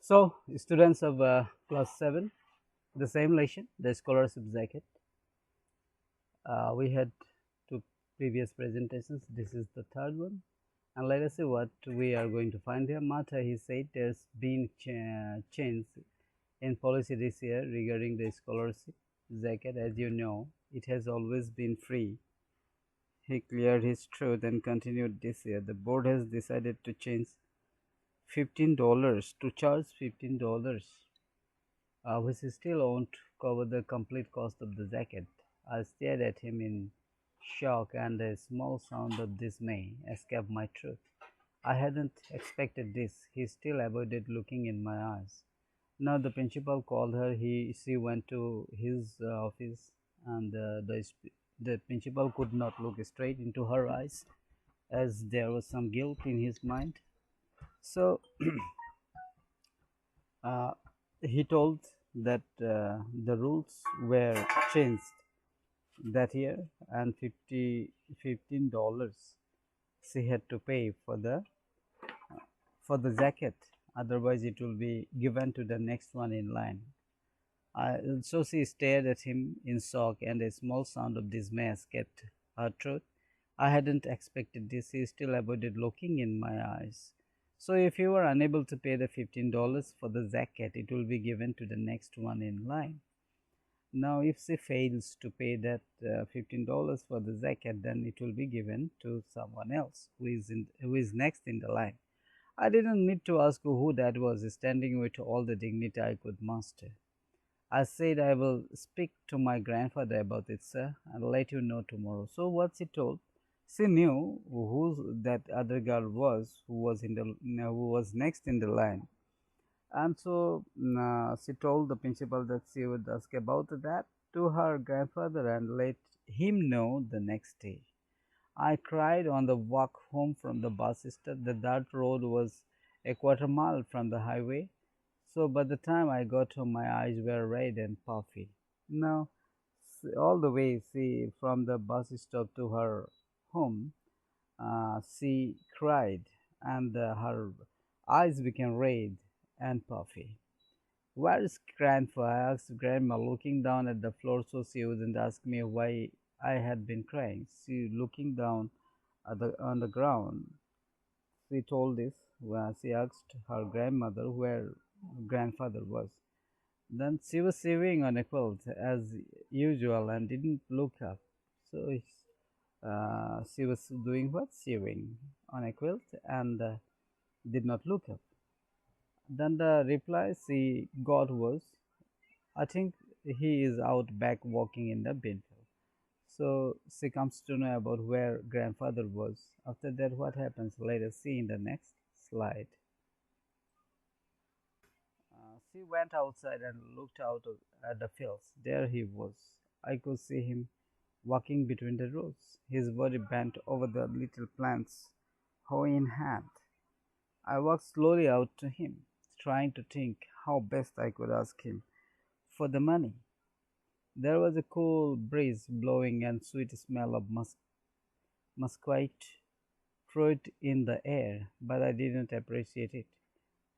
So, students of class 7, the same lesson, the scholarship jacket. We had two previous presentations. This is the third one. And let us see what we are going to find here. Mata, he said there's been change in policy this year regarding the scholarship jacket. As you know, it has always been free. He cleared his throat and continued this year. The board has decided to change $15 to charge $15, which still won't cover the complete cost of the jacket. I stared at him in shock, and a small sound of dismay escaped my throat. I hadn't expected this. He still avoided looking in my eyes. Now the principal called her. She went to his office, and the principal could not look straight into her eyes, as there was some guilt in his mind. So uh, he told that the rules were changed that year, and $15 she had to pay for the jacket, otherwise it will be given to the next one in line. So she stared at him in shock, and a small sound of dismay escaped her throat. I hadn't expected this. He still avoided looking in my eyes. So if you are unable to pay the $15 for the jacket, it will be given to the next one in line. Now, if she fails to pay that $15 for the jacket, then it will be given to someone else who is next in the line. I didn't need to ask who that was, standing with all the dignity I could muster. I said, I will speak to my grandfather about it, sir, and let you know tomorrow. So what she told, she knew who that other girl was, who was next in the line, and so she told the principal that she would ask about that to her grandfather and let him know the next day. I cried on the walk home from the bus stop. The dirt road was a quarter mile from the highway, so by the time I got home, my eyes were red and puffy. Now, all the way, see, from the bus stop to her home, she cried, and her eyes became red and puffy. Where is Grandpa? I asked Grandma, looking down at the floor so she wouldn't ask me why I had been crying. She looking down on the ground. She told this when she asked her grandmother where grandfather was. Then she was sewing on a quilt as usual and didn't look up. So she was doing what? Sewing on a quilt and did not look up. Then the reply she got was, I think he is out back walking in the bean field. So she comes to know about where grandfather was. After that, what happens? Let us see in the next slide. She went outside and looked out at the fields. There he was. I could see him walking between the rows, his body bent over the little plants, hoe in hand. I walked slowly out to him, trying to think how best I could ask him for the money. There was a cool breeze blowing and sweet smell of musquite fruit in the air, but I didn't appreciate it.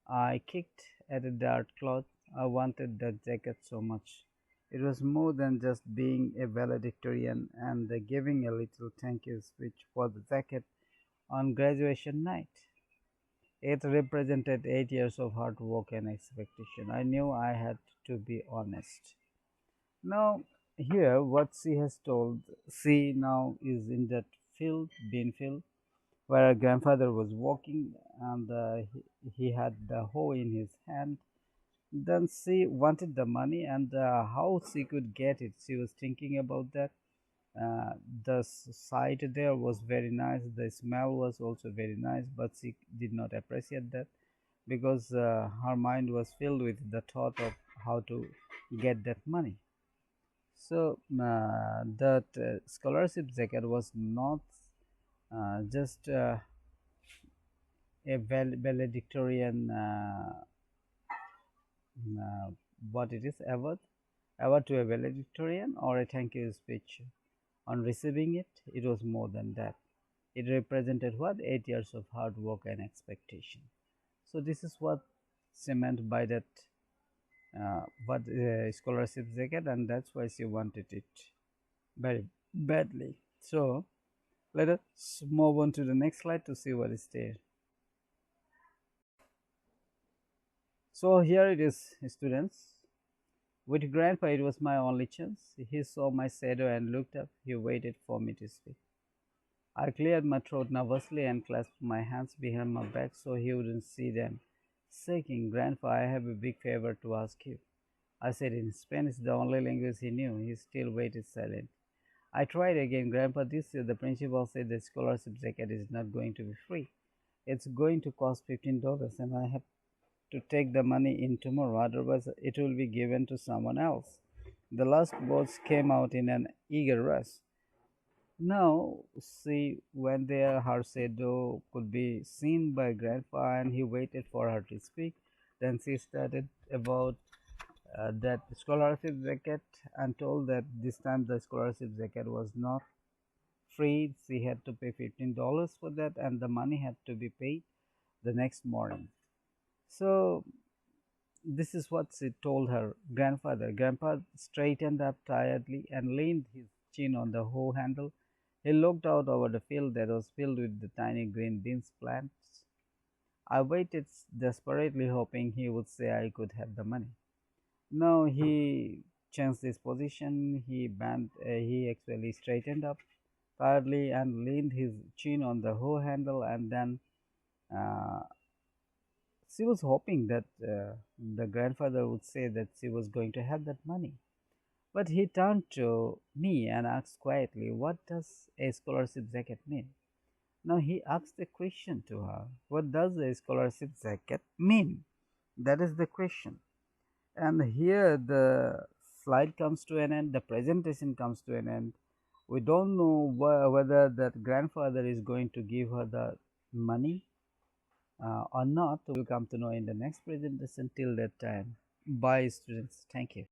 I kicked at a dark cloth. I wanted that jacket so much. It was more than just being a valedictorian and giving a little thank you speech for the jacket on graduation night. It represented 8 years of hard work and expectation. I knew I had to be honest. Now, here, what she has told, she now is in that bean field, where her grandfather was walking, and he had the hoe in his hand. Then she wanted the money, and how she could get it. She was thinking about that. The sight there was very nice. The smell was also very nice, but she did not appreciate that because her mind was filled with the thought of how to get that money. So that scholarship jacket was not just a valedictorian, uh, what it is, award to a valedictorian or a thank you speech. On receiving it, it was more than that. It represented what? 8 years of hard work and expectation. So this is what she meant by that what scholarship jacket, and that's why she wanted it very badly. So let us move on to the next slide to see what is there. So here it is, students. With grandpa, it was my only chance. He saw my shadow and looked up. He waited for me to speak. I cleared my throat nervously and clasped my hands behind my back so he wouldn't see them. Shaking, Grandpa, I have a big favor to ask you. I said in Spanish, the only language he knew. He still waited silent. I tried again, Grandpa. This year the principal said the scholarship jacket is not going to be free. It's going to cost $15, and I have to take the money in tomorrow, otherwise, it will be given to someone else. The last words came out in an eager rush. Now, she went there. Her shadow could be seen by Grandpa, and he waited for her to speak. Then she started about that scholarship jacket and told that this time the scholarship jacket was not free. She had to pay $15 for that, and the money had to be paid the next morning. So this is what she told her grandfather. Grandpa straightened up tiredly and leaned his chin on the hoe handle. He looked out over the field that was filled with the tiny green beans plants. I waited desperately, hoping he would say I could have the money. No, he changed his position. He actually straightened up tiredly and leaned his chin on the hoe handle, and then uh, she was hoping that the grandfather would say that she was going to have that money. But he turned to me and asked quietly, "What does a scholarship jacket mean?" Now he asked a question to her. What does a scholarship jacket mean? That is the question. And here the slide comes to an end, the presentation comes to an end. We don't know whether that grandfather is going to give her the money or not. We'll come to know in the next presentation. Till that time, bye, students. Thank you.